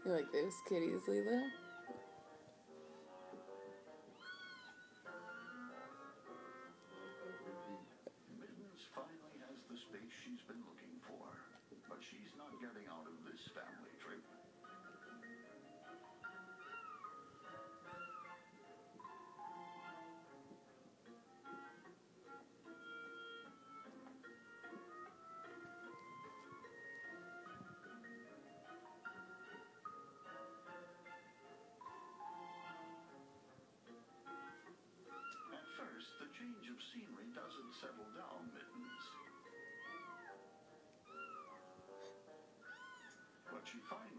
You like those kitties, Lilo? Mittens finally has the space she's been looking for, but she's not getting out of this family trip. At first, the change of scenery doesn't settle down Mittens. But she finds